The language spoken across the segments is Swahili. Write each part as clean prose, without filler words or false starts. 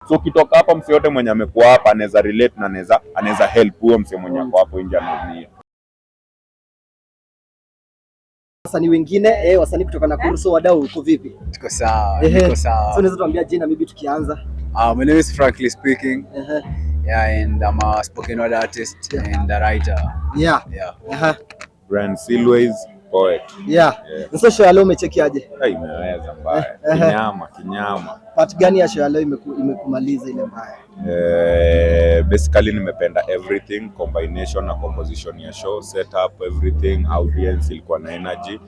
So ukitoka hapa mse yote mwenye amekuwa hapa anaweza relate na anaweza help huyo mse mwenye ako hapo nje anaumia. Wasanii wengine wasanii kutoka Nakuru, so wadau uko vipi? Tuko sawa, niko sawa. So unaweza tuambia jina maybe tukianza? My name is Frankly speaking. Yeah, and I'm a spoken word artist and a writer. Yeah. Brand Silways poet. So show leo umechekiaje? Imeweza mbaya. Kinyama. Part gani ya show leo imekumaliza ile mbaya? Basically nimependa everything, combination na composition ya show, setup, everything, audience ilikuwa na energy.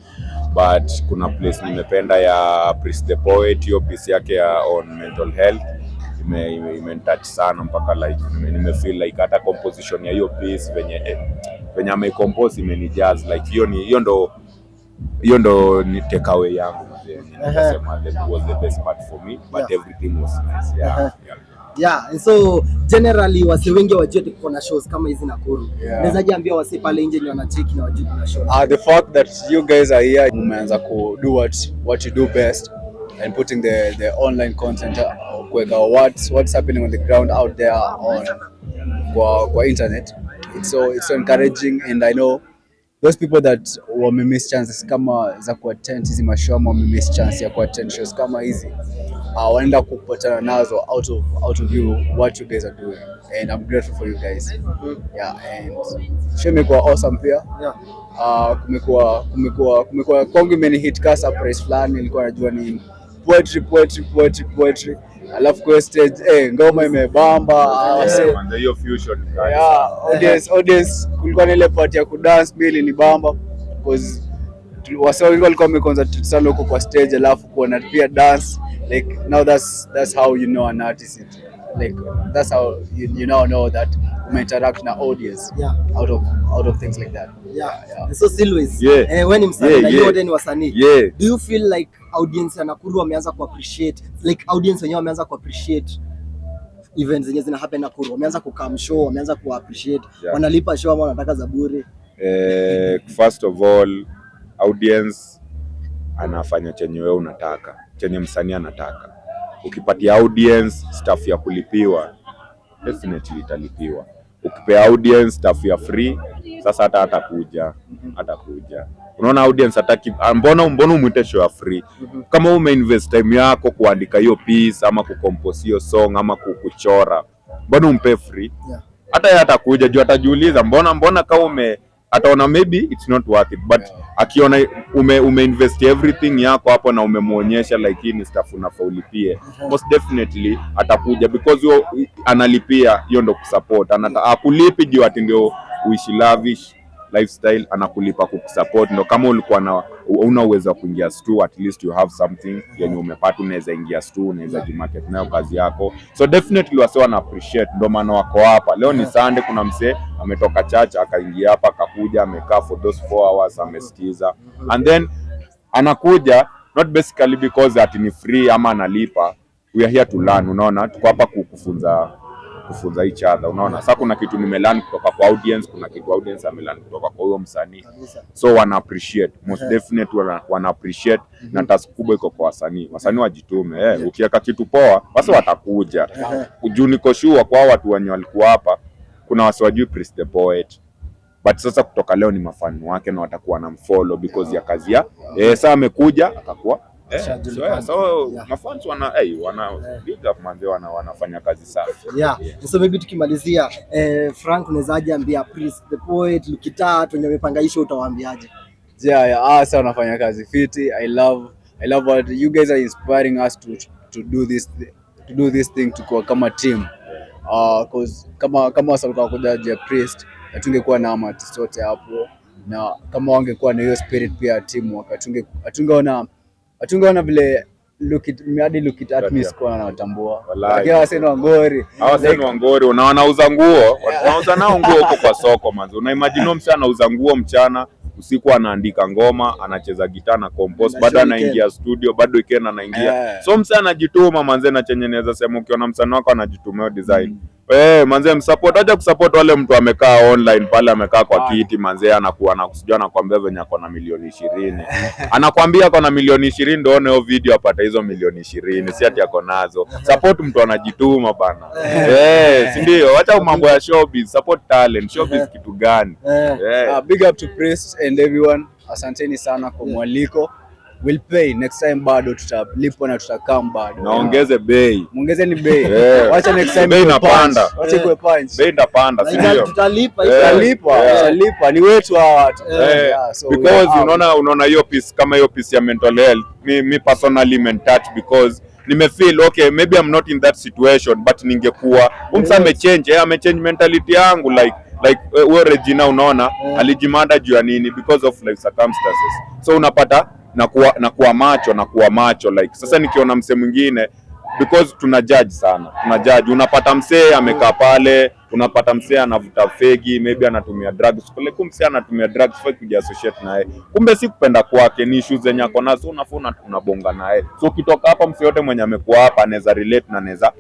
But kuna place nimependa ya Priest the Poet, hiyo piece yake ya on mental health imenitouch sana mpaka like nimefeel like hata composition ya hiyo piece venye amecompose imenijazz like hiyo ndo ni take away yangu mzee. Nikasema that was the best part for me, but everything was nice. And so generally wase wengi wajue tuko na shows kama hizi Nakuru. Naweza jiambia wase pale nje ni wanacheki na wajue kuna show. The fact that you guys are here, umeanza ku do what you do best and putting the online content what's happening on the ground out there on kwa internet. It's so encouraging, and I know those people that wame miss chances kama za kuattend hizi mashow, wame miss chance ya kuattend shows kama hizi, wanaenda kupatana nazo out of you what you guys are doing, and I'm grateful for you guys. And show imekuwa awesome pia. Kumekuwa kwangu imeni hit ka surprise fulani, nilikuwa najua ni poetry. Alafu kwa stage ngoma imebamba, hiyo fusion audience kulikuwa na ile part ya kudance mbili ni bamba, because wasao wengi walikuwa wameconcentrate sana huko kwa stage, alafu kuona pia dance like now that's how you know an artist, like that's how you now know that you interact na audience out of things like that. So Silways, when msanii na yote ni wasanii, do you feel like audience ya Nakuru wameanza ku appreciate, like audience wenyewe wameanza ku appreciate events zenye zina happen Nakuru, wameanza kukam show, wameanza ku appreciate, wanalipa show ama wanataka za bure? First of all, audience anafanya chenye wewe unataka, chenye msanii anataka. Ukipatia audience stuff ya kulipiwa, definitely italipiwa. Ukipea audience stuff ya free, sasa hata atakuja. Unaona audience hataki, mbona umuite show ya free? Kama umeinvest time yako kuandika hiyo piece ama kucompose hiyo song ama kuchora, mbona umpe free? Hata yeye atakuja juu atajiuliza mbona kama ataona maybe it's not worth it, but akiona umeinvest everything yako hapo na umemuonyesha like hii ni stuff unafaa ulipie, most definitely atakuja, because yo analipia, hiyo ndo kusupport. Akulipi juu ati ndio uishi lavish lifestyle, anakulipa kukusupport. Ndo kama ulikuwa una uwezo wa kuingia store, at least you have something yenye umepata, unaweza ingia store, unaweza jimarket nayo kazi yako. So definitely wase wana appreciate, ndo maana wako hapa. Leo ni Sunday, kuna msee ametoka church akaingia hapa, akakuja amekaa for those 4 hours amesikiza, and then anakuja not basically because ati ni free ama analipa. We are here to learn, unaona, tuko hapa kukufunza each other, unaona. Sasa kuna kitu nimelearn kutoka kwa audience, kuna kitu audience amelearn kutoka kwa huyo msanii, so wana appreciate, most definitely wana appreciate. Na task kubwa iko kwa wasanii wajitume. Ukiweka kitu poa basi watakuja. Juu niko sure kwa watu wenye walikuwa hapa, kuna wasi wajui Priest the Poet, but sasa kutoka leo ni mafani wake na watakuwa na mfollow because ya kazi ya sasa amekuja akakuwa so mafans wana big up manze, wanafanya kazi safi. So maybe tukimalizia, Frank unawezaje ambia Priest the Poet Lukitatu wenye wamepanga hisho, utawaambiaje? Sasa wanafanya kazi fiti. I love what you guys are inspiring us to do this thing to kama team, cause kama wasalikuwa kuja Priest atungekuwa na artist wote hapo, na kama wangekuwa na hiyo spirit pia team atungeona vile look it at me sikuwa na watambua. Lakini waseni wangori. Wanauza nguo, wanauza nao nguo huko kwa soko manzi. Una imagine msana anauza nguo mchana, usiku anaandika ngoma, anacheza gitaa na compose, bado anaingia studio, bado weekend anaingia. So msana anajituma manzi, na chenye naweza sema ukiona msana wako anajituma design, Manze msupport, acha kusupport wale mtu amekaa online pale, amekaa kwa kiti manze, anakuwa anakusijua, anakuambia venye ako na milioni 20. Anakuambia ako na milioni 20 ndio one hiyo video apata hizo milioni 20, si ati ako nazo. Support mtu anajituma bana. Si ndio? Acha mambo ya showbiz, support talent. Showbiz kitu gani? Big up to Prince and everyone. Asanteni sana kwa mwaliko. We'll pay next time, bado tutalipwa na tutakam bado. Naongeze bei. Muongezeni bei. Wacha next time bei inapanda. Wacha ikuwe punch. Bei inapanda, si ndio? Tutalipa. Ni wetu hawa watu. So because unaona hiyo piece, kama hiyo piece ya mental health, me personally touch because nimefeel okay, maybe I'm not in that situation, but ningekuwa amechange mentality yangu, like wewe Regina unaona alijimanda juu ya nini because of life circumstances. So unapata na kuwa macho like sasa nikiona msee mwingine, because tuna judge, unapata msee amekaa pale, unapata msee anavuta fegi, maybe anatumia drugs, kule kumsee anatumia drugs for kuja associate naye, kumbe si kupenda kwake, ni issues zenye ako nazo, unabonga naye. So ukitoka hapa, msee yote mwenye amekuwa hapa anaweza relate na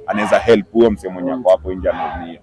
anaweza help huyo msee mwenye ako hapo nje anaumia.